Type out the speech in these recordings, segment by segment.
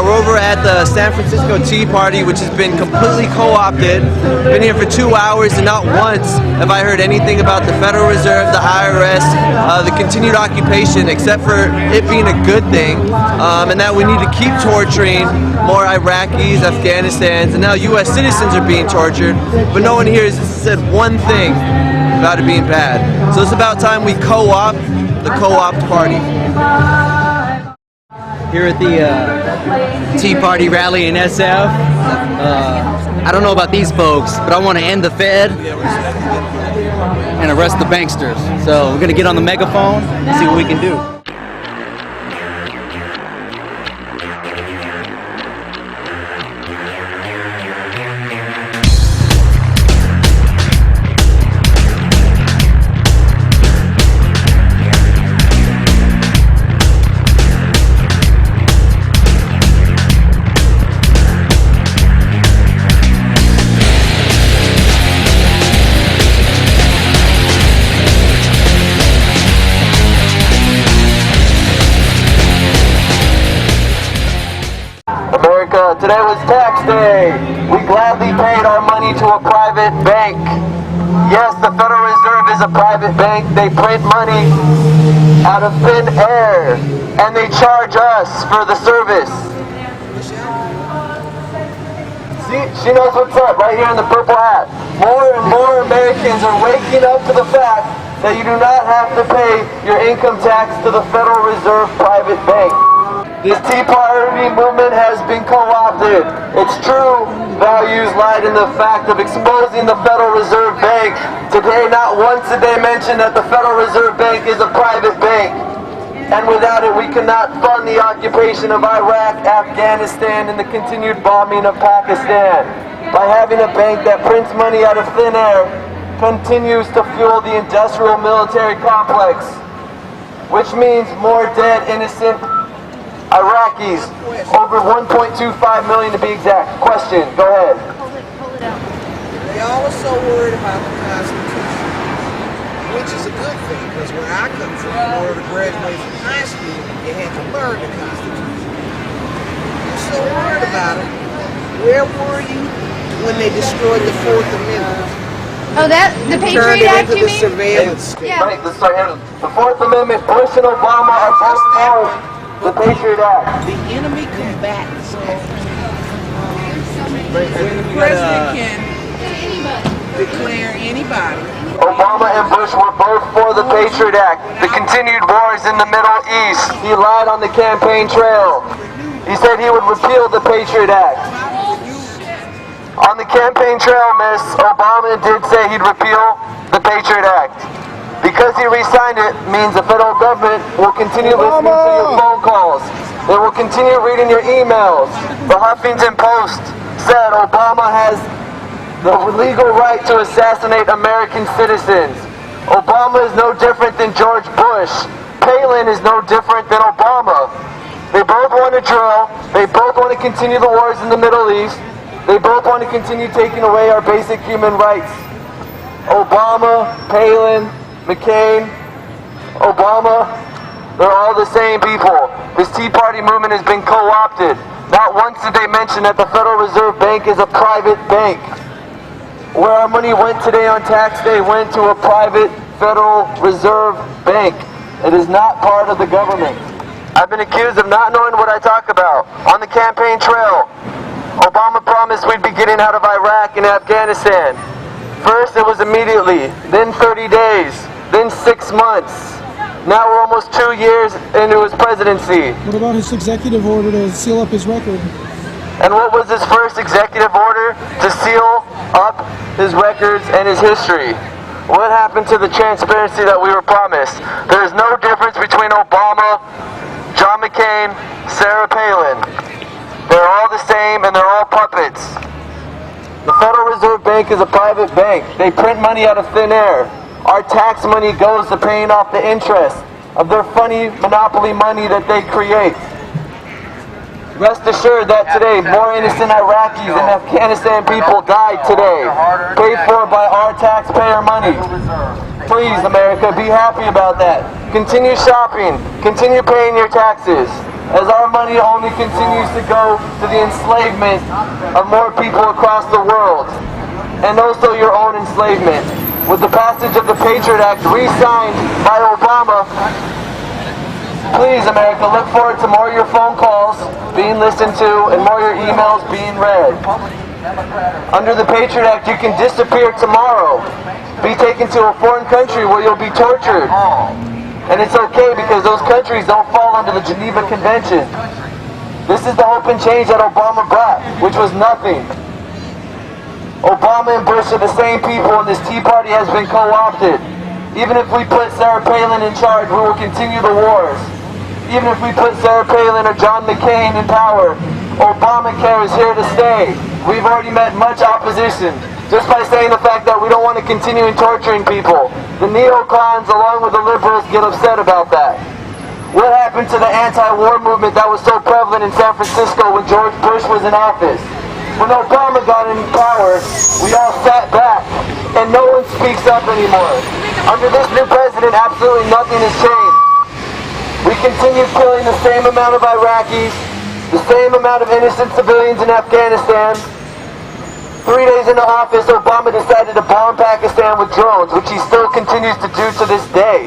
We're over at the San Francisco Tea Party, which has been completely co-opted. Been here for 2 hours, and not once have I heard anything about the Federal Reserve, the IRS, the continued occupation, except for it being a good thing, and that we need to keep torturing more Iraqis, Afghanistans, and now U.S. citizens are being tortured, but no one here has said one thing about it being bad. So it's about time we co-opt the co-opt party. Here at the Tea Party rally in SF. I don't know about these folks, but I want to end the Fed and arrest the banksters. So we're going to get on the megaphone and see what we can do. America, today was tax day. We gladly paid our money to a private bank. Yes, the Federal Reserve is a private bank. They print money out of thin air, and they charge us for the service. See, she knows what's up right here in the purple hat. More and more Americans are waking up to the fact that you do not have to pay your income tax to the Federal Reserve private bank. This Tea Party movement has been co-opted. Its true values lie in the fact of exposing the Federal Reserve Bank. Today, not once did they mention that the Federal Reserve Bank is a private bank. And without it, we cannot fund the occupation of Iraq, Afghanistan, and the continued bombing of Pakistan. By having a bank that prints money out of thin air, continues to fuel the industrial military complex, which means more dead, innocent Iraqis, over 1.25 million to be exact. Question, go ahead. They all are so worried about the Constitution, which is a good thing, because where I come from, in order to graduate from high school, you had to learn the Constitution. You're so worried about it. Where were you when they destroyed the Fourth Amendment? Oh, the Patriot Act, you mean? Surveillance state. Yeah. Right, the Fourth Amendment, Bush and Obama are both for the Patriot Act. The enemy combatants. The president can declare anybody. Obama and Bush were both for the Patriot Act. The continued wars in the Middle East. He lied on the campaign trail. He said he would repeal the Patriot Act. On the campaign trail, Miss, Obama did say he'd repeal the Patriot Act. Because he re-signed it means the federal government will continue listening to your phone calls. They will continue reading your emails. The Huffington Post said Obama has the legal right to assassinate American citizens. Obama is no different than George Bush. Palin is no different than Obama. They both want to drill. They both want to continue the wars in the Middle East. They both want to continue taking away our basic human rights. Obama, Palin, McCain, Obama, they're all the same people. This Tea Party movement has been co-opted. Not once did they mention that the Federal Reserve Bank is a private bank. Where our money went today on tax day went to a private Federal Reserve Bank. It is not part of the government. I've been accused of not knowing what I talk about. On the campaign trail, Obama promised we'd be getting out of Iraq and Afghanistan. First it was immediately, then 30 days, then 6 months. Now we're almost 2 years into his presidency. What about his executive order to seal up his record? And what was his first executive order? To seal up his records and his history. What happened to the transparency that we were promised? There is no difference between Obama, John McCain, Sarah Palin. They're all the same and they're all puppets. The Federal Reserve Bank is a private bank. They print money out of thin air. Our tax money goes to paying off the interest of their funny monopoly money that they create. Rest assured that today more innocent Iraqis and Afghanistan people died today, paid for by our taxpayer money. Please, America, be happy about that. Continue shopping. Continue paying your taxes. as our money only continues to go to the enslavement of more people across the world, and also your own enslavement. With the passage of the Patriot Act re-signed by Obama, please, America, look forward to more of your phone calls being listened to and more of your emails being read. Under the Patriot Act, you can disappear tomorrow, be taken to a foreign country where you'll be tortured. And it's okay because those countries don't fall under the Geneva Convention. This is the hope and change that Obama brought, which was nothing. Obama and Bush are the same people, and this Tea Party has been co-opted. Even if we put Sarah Palin in charge, we will continue the wars. Even if we put Sarah Palin or John McCain in power, Obamacare is here to stay. We've already met much opposition just by saying the fact that we don't want to continue torturing people. The neocons, along with the liberals, get upset about that. What happened to the anti-war movement that was so prevalent in San Francisco when George Bush was in office? When Obama got in power, we all sat back, and no one speaks up anymore. Under this new president, absolutely nothing has changed. We continue killing the same amount of Iraqis, the same amount of innocent civilians in Afghanistan. 3 days into office, Obama decided to bomb Pakistan with drones, which he still continues to do to this day.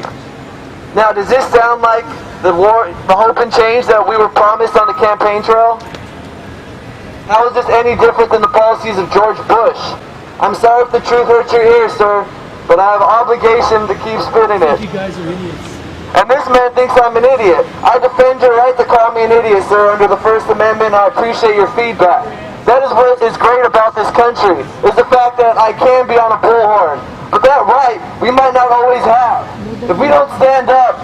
Now, does this sound like the hope and change that we were promised on the campaign trail? How is this any different than the policies of George Bush? I'm sorry if the truth hurts your ears, sir, but I have an obligation to keep spitting it. You guys are idiots. And this man thinks I'm an idiot. I defend your right to call me an idiot, sir, under the First Amendment. I appreciate your feedback. That is what is great about this country, is the fact that I can be on a bullhorn. But that right, we might not always have. If we don't stand up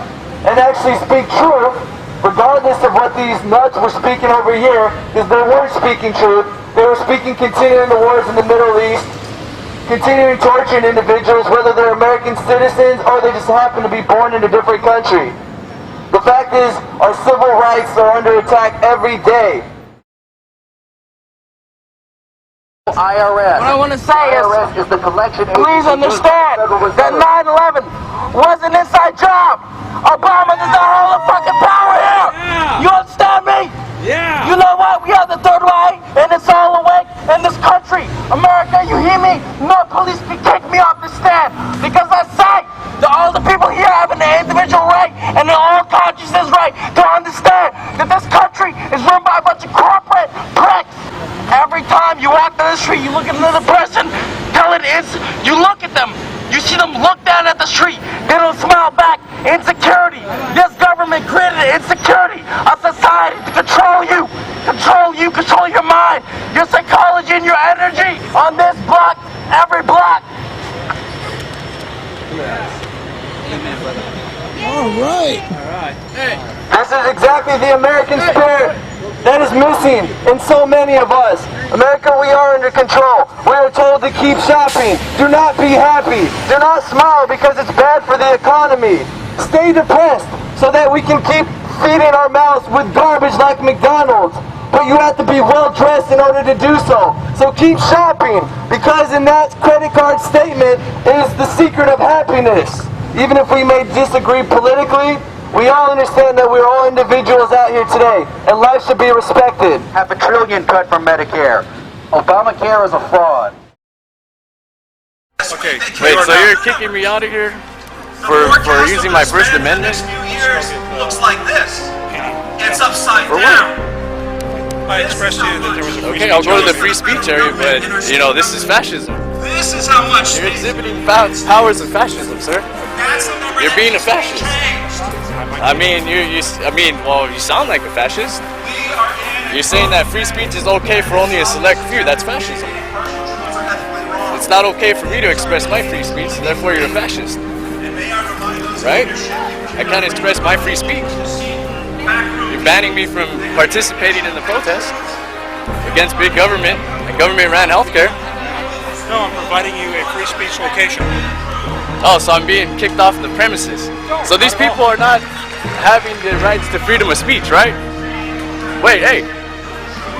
and actually speak truth, regardless of what these nuts were speaking over here, because they weren't speaking truth, they were speaking continuing the wars in the Middle East, continuing torturing individuals, whether they're American citizens or they just happen to be born in a different country. The fact is, our civil rights are under attack every day. IRS. What I want to say is the collection agency. please understand that 9/11 was an inside job. Obama does not hold the fucking power here. You understand me? Yeah. You know what? We are the third way, and it's all awake in this country. America, you hear me? No police can kick me off the stand because I say that all the people here have an individual right and an all consciousness right to understand that this country is run by a bunch of corporate pricks. Every time you walk down the street, you look at another person, you look at them, you see them look down at the street, they don't smile back. Insecurity. This government created insecurity, a society to control you, control your mind, your psychology and your energy on this block, every block. All right. This is exactly the American spirit that is missing in so many of us. America, we are under control. We are told to keep shopping. Do not be happy. Do not smile because it's bad for the economy. Stay depressed so that we can keep feeding our mouths with garbage like McDonald's. But you have to be well dressed in order to do so. So keep shopping, because in that credit card statement is the secret of happiness. Even if we may disagree politically, we all understand that we're all individuals out here today, and life should be respected. $500 billion cut from Medicare. Obamacare is a fraud. Okay. Wait, so you're kicking me out of here for using my First Amendment? Looks like this. It's upside For down. what? I expressed to you that there was a free Okay, I'll speech go to the area. free speech area, but you know this is fascism. This is how much You're exhibiting powers of fascism, sir. that's the number You're that being a needs to be fascist. changed. I mean, you sound like a fascist. We are in You're saying that free speech is okay for only a select few. That's fascism. It's not okay for me to express my free speech, so therefore you're a fascist, right? I can't express my free speech. You're banning me from participating in the protest against big government and government-ran healthcare. No, I'm providing you a free speech location. Oh, so I'm being kicked off the premises. So these people are not having the rights to freedom of speech, right? Wait, hey.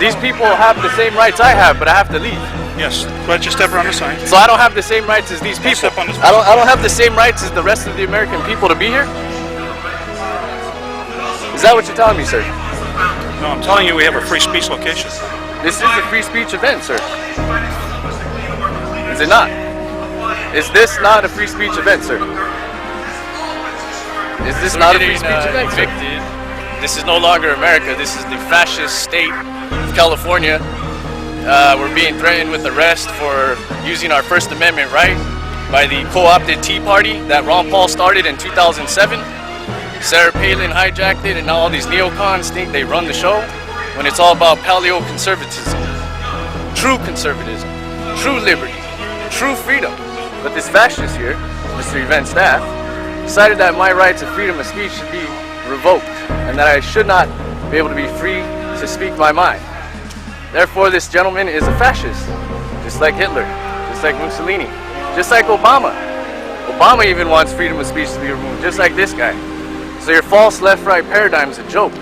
These people have the same rights I have, but I have to leave. Yes, but you step around the sign. So I don't have the same rights as these people. Step on this I don't have the same rights as the rest of the American people to be here? Is that what you're telling me, sir? No, I'm telling you, we have a free speech location. This is a free speech event, sir. Is it not? Is this not a free speech event, sir? Is this not a free speech event, sir? This is no longer America. This is the fascist state of California. We're being threatened with arrest for using our First Amendment right by the co-opted Tea Party that Ron Paul started in 2007. Sarah Palin hijacked it, and now all these neocons think they run the show when it's all about paleo-conservatism. True conservatism, true liberty, true freedom. But this fascist here, Mr. Event Staff, decided that my rights of freedom of speech should be revoked and that I should not be able to be free to speak my mind. Therefore, this gentleman is a fascist, just like Hitler, just like Mussolini, just like Obama. Obama even wants freedom of speech to be removed, just like this guy. So your false left-right paradigm is a joke.